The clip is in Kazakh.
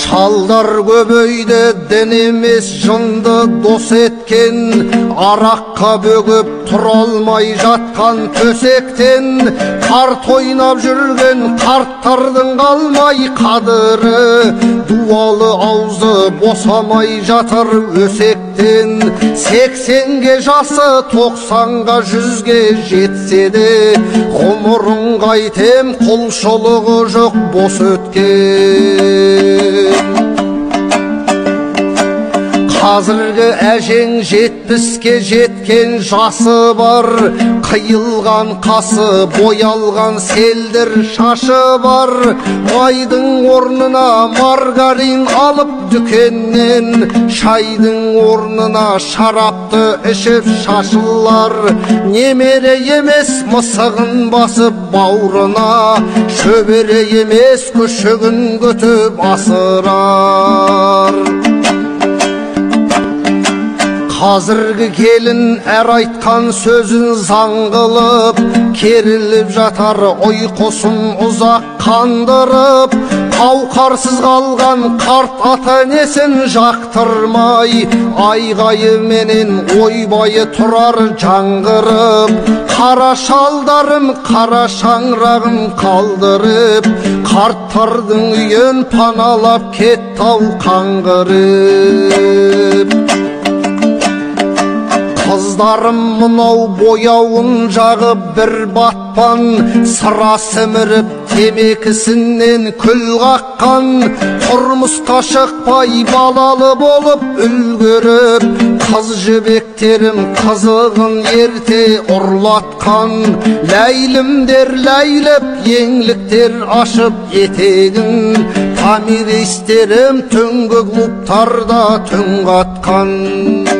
Шалдар көбейді дін емес жынды дос еткен, араққа бөгіп тұра алмай жатқан төсектен, қарт ойнап жүрген қарттардың қалмай қадірі, дуалы аузы босамай жатыр өсектен. 80-ге жасы 90-ға 100-ге жетсе де, ғұмырын қайтем құлшылығы жоқ бос өткен. Қазіргі әжең 70-ке жеткен жасы бар, қиылған қасы, боялған селдір шашы бар. Майдың орнына маргарин алып дүкеннен, шайдың орнына шарапты ішіп шашылар. Немере емес мысығын басып бауырына, шөбере емес күшігін күтіп асырар. Қазіргі келін әр айтқан сөзін заң қылып, керіліп жатар ұйқысын ұзақ қандырып. Қауқарсыз қалған қарт ата-енесін жақтырмай, айғайыменен ойбайы тұрар жаңғырып. Қара шалдарым қара шаңырағын қалдырып, қарттардың үйін паналап кетті-ау қаңғырып. Қыздарым мынау бояуын жағып бір батпан, сыра сіміріп темекісінен күл қаққан. Тұрмысқа шықпай балалы болып үлгеріп, қыз жібектерім қызығын ерте ұрлатқан. Ләйлімдер ләйліп, еңліктер ашып етегін, томиристерім түнгі клубтарда түн қатқан.